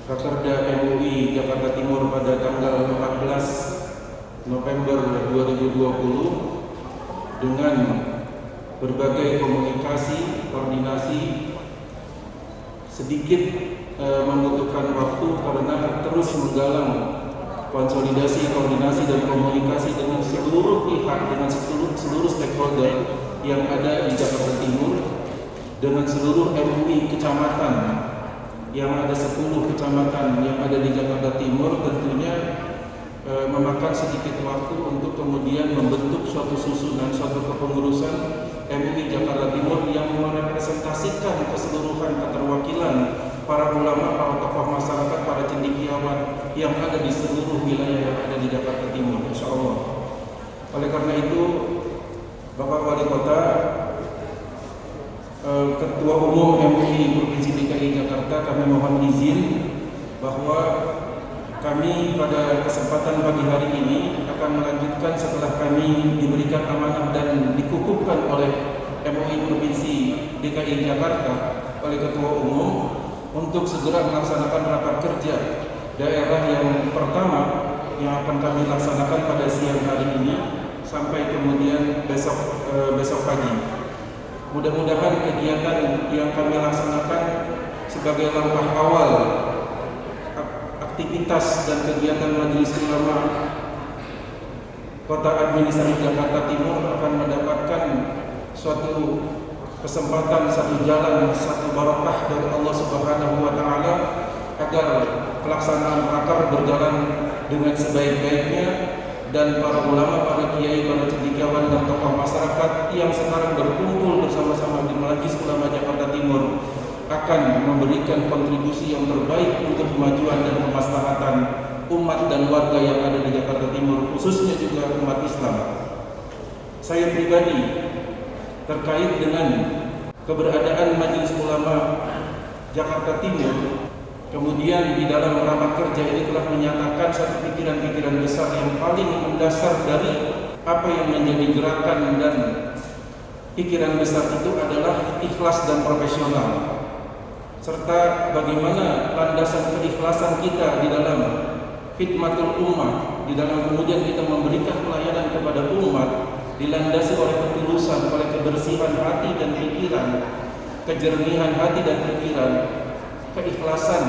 Rakerda MUI Jakarta Timur pada tanggal 14 November 2020 dengan berbagai komunikasi, koordinasi, sedikit membutuhkan waktu karena terus menggalang konsolidasi, koordinasi dan komunikasi dengan seluruh pihak, dengan seluruh stakeholder yang ada di Jakarta Timur, dengan seluruh MUI kecamatan yang ada 10 kecamatan yang ada di Jakarta Timur. Tentunya memakan sedikit waktu untuk kemudian membentuk suatu susunan, suatu kepengurusan MUI Jakarta Timur yang merepresentasikan keseluruhan keterwakilan para ulama, para tokoh masyarakat, para cendekiawan yang ada di seluruh wilayah yang ada di Jakarta Timur, insya Allah. Oleh karena itu, Bapak Wali Kota, Ketua Umum MUI Provinsi DKI Jakarta, kami mohon izin bahwa kami pada kesempatan pagi hari ini akan melanjutkan setelah kami diberikan amanah dan dikukuhkan oleh MUI Provinsi DKI Jakarta oleh Ketua Umum untuk segera melaksanakan rapat kerja daerah yang pertama yang akan kami laksanakan pada siang hari ini sampai kemudian besok pagi. Mudah-mudahan kegiatan yang kami laksanakan sebagai langkah awal aktivitas dan kegiatan Majelis Ulama Kota Administrasi Jakarta Timur akan mendapatkan suatu kesempatan, satu jalan, satu barakah dari Allah Subhanahu wa taala agar pelaksanaan akar berjalan dengan sebaik-baiknya, dan para ulama, para kiai, para cendekiawan dan tokoh masyarakat yang sekarang berkumpul bersama-sama di Majelis Ulama Jakarta Timur akan memberikan kontribusi yang terbaik untuk kemajuan dan kemaslahatan umat dan warga yang ada di Jakarta Timur, khususnya juga umat Islam. Saya pribadi terkait dengan keberadaan Majelis Ulama Jakarta Timur, kemudian di dalam rapat kerja ini telah menyatakan satu pikiran-pikiran besar yang paling mendasar dari apa yang menjadi gerakan, dan pikiran besar itu adalah ikhlas dan profesional, serta bagaimana landasan keikhlasan kita di dalam khidmatul ummah, di dalam kemudian kita memberikan pelayanan kepada umat, dilandasi oleh ketulusan, oleh kebersihan hati dan pikiran, kejernihan hati dan pikiran, keikhlasan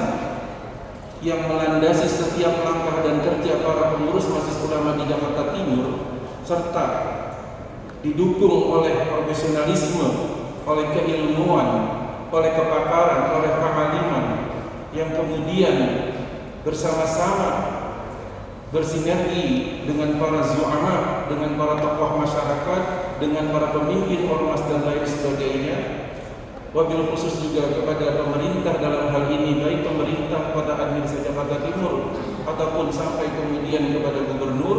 yang melandasi setiap langkah dan kerja para pengurus Majelis Ulama di Jakarta Timur, serta didukung oleh profesionalisme, oleh keilmuan, oleh kepakaran, oleh kealiman yang kemudian bersama-sama bersinergi dengan para zu'ama, dengan para tokoh masyarakat, dengan para pemimpin ormas dan lain sebagainya. Wabil khusus juga kepada pemerintah dalam hal ini, baik pemerintah Kota Administrasi Jakarta Timur ataupun sampai kemudian kepada gubernur,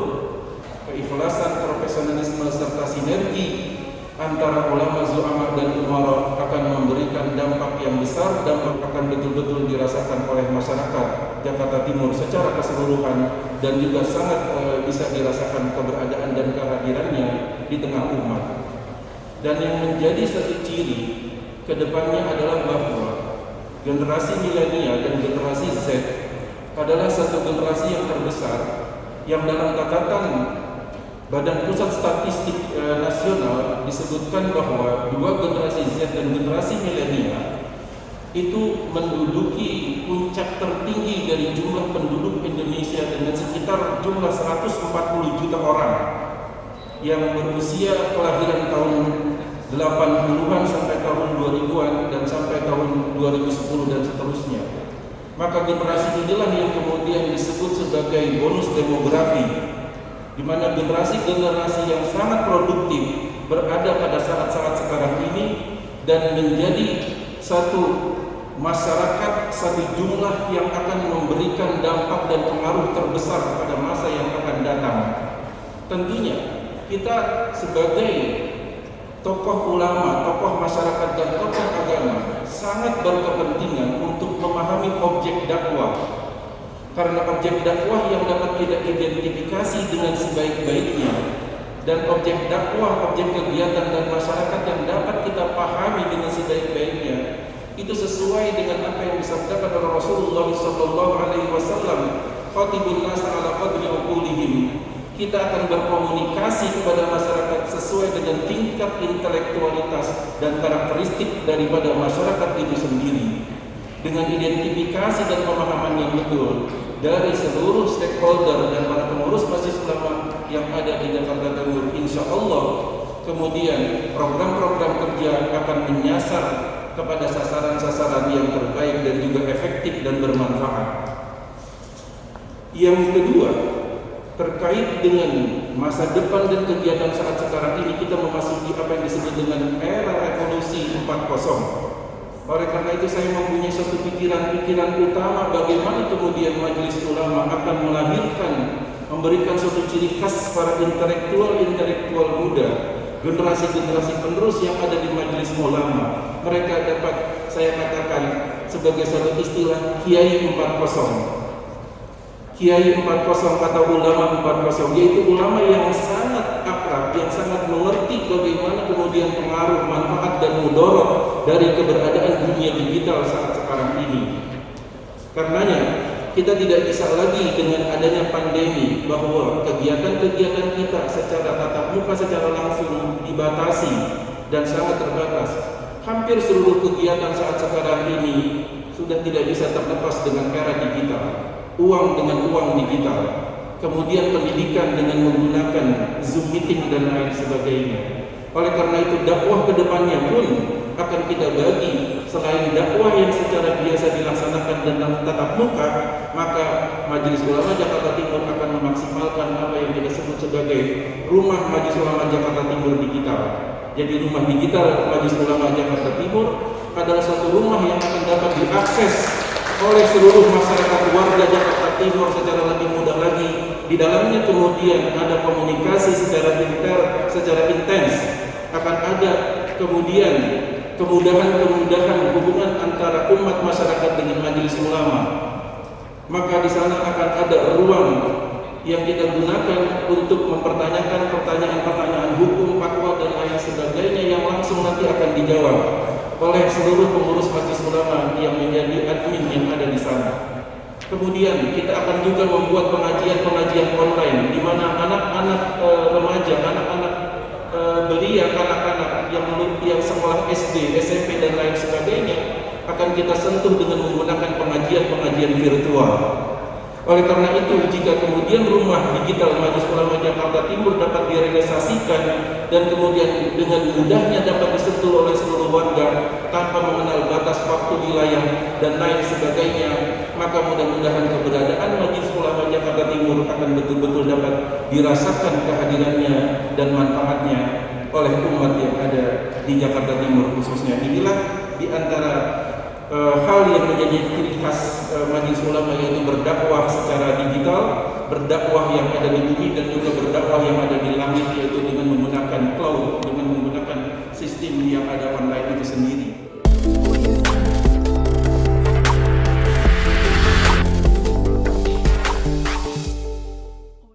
keikhlasan, profesionalisme serta sinergi antara ulama, zu'ama dan umara akan memberikan dampak yang besar. Dampak akan betul-betul dirasakan oleh masyarakat Jakarta Timur secara keseluruhan, dan juga sangat bisa dirasakan keberadaan dan kehadirannya di tengah umat. Dan yang menjadi satu ciri kedepannya adalah bahwa generasi milenial dan generasi Z adalah satu generasi yang terbesar, yang dalam catatan Badan Pusat Statistik Nasional disebutkan bahwa dua generasi Z dan generasi milenial itu menduduki puncak tertinggi dari jumlah penduduk Indonesia dengan sekitar jumlah 140 juta orang yang berusia kelahiran tahun 80-an sampai tahun 2000-an dan sampai tahun 2010 dan seterusnya. Maka generasi inilah yang kemudian disebut sebagai bonus demografi, di mana generasi-generasi yang sangat produktif berada pada saat-saat sekarang ini dan menjadi satu masyarakat, satu jumlah yang akan memberikan dampak dan pengaruh terbesar pada masa yang akan datang. Tentunya kita sebagai tokoh ulama, tokoh masyarakat dan tokoh agama sangat berkepentingan untuk memahami objek dakwah, karena objek dakwah yang dapat kita identifikasi dengan sebaik-baiknya, dan objek dakwah, objek kegiatan dan masyarakat yang dapat kita pahami dengan sebaik-baiknya itu sesuai dengan apa yang disabdakan oleh Rasulullah sallallahu alaihi wasallam, "Qatibun nas ala qadri uqulihim." Kita akan berkomunikasi kepada masyarakat sesuai dengan tingkat intelektualitas dan karakteristik daripada masyarakat itu sendiri, dengan identifikasi dan pemahaman yang betul dari seluruh stakeholder dan para pengurus majelis ulama yang ada di Jakarta Timur. Insya Allah kemudian program-program kerja akan menyasar kepada sasaran-sasaran yang terbaik dan juga efektif dan bermanfaat. Yang kedua, terkait dengan masa depan dan kegiatan saat sekarang ini, kita memasuki apa yang disebut dengan era revolusi 4.0. Oleh karena itu saya mempunyai suatu pikiran-pikiran utama bagaimana kemudian majelis ulama akan melahirkan, memberikan suatu ciri khas para intelektual muda, generasi-generasi penerus yang ada di majelis ulama. Mereka dapat saya katakan sebagai satu istilah Kiai 4.0. Kiai 4.0 atau ulama 4.0, yaitu ulama yang sangat akrab, yang sangat mengerti bagaimana kemudian pengaruh, manfaat dan mudarat dari keberadaan dunia digital saat sekarang ini. Karenanya kita tidak bisa lagi dengan adanya pandemi bahwa kegiatan-kegiatan kita secara tatap muka secara langsung dibatasi dan sangat terbatas. Hampir seluruh kegiatan saat sekarang ini sudah tidak bisa terlepas dengan era digital. Uang dengan uang digital, kemudian pendidikan dengan menggunakan Zoom meeting dan lain sebagainya. Oleh karena itu dakwah ke depannya pun akan kita bagi, selain dakwah yang secara biasa dilaksanakan dengan tatap muka, maka Majelis Ulama Jakarta Timur akan memaksimalkan apa yang kita sebut sebagai Rumah Majelis Ulama Jakarta Timur Digital. Jadi rumah digital Majelis Ulama Jakarta Timur adalah satu rumah yang akan dapat diakses oleh seluruh masyarakat warga Jakarta Timur secara lebih mudah lagi. Di dalamnya kemudian ada komunikasi secara intens, akan ada kemudian kemudahan hubungan antara umat masyarakat dengan majelis ulama. Maka di sana akan ada ruang yang kita gunakan untuk mempertanyakan pertanyaan-pertanyaan hukum, fatwa dan lain sebagainya yang langsung nanti akan dijawab oleh seluruh pengurus majelis ulama yang menjadi admin yang ada di sana. Kemudian kita akan juga membuat pengajian-pengajian online di mana anak-anak remaja, anak-anak belia, anak-anak yang sekolah SD, SMP dan lain sebagainya akan kita sentuh dengan menggunakan pengajian-pengajian virtual. Oleh karena itu, jika kemudian rumah digital Majelis Ulama Jakarta Timur dapat direalisasikan dan kemudian dengan mudahnya dapat disentuh oleh seluruh warga tanpa mengenal batas waktu, wilayah dan lain sebagainya, maka mudah-mudahan keberadaan Majelis Ulama Jakarta Timur akan betul-betul dapat dirasakan kehadirannya dan manfaatnya oleh umat yang ada di Jakarta Timur khususnya. Inilah di antara hal yang menjadi ciri khas majelis ulama, yaitu berdakwah secara digital, berdakwah yang ada di bumi dan juga berdakwah yang ada di langit, yaitu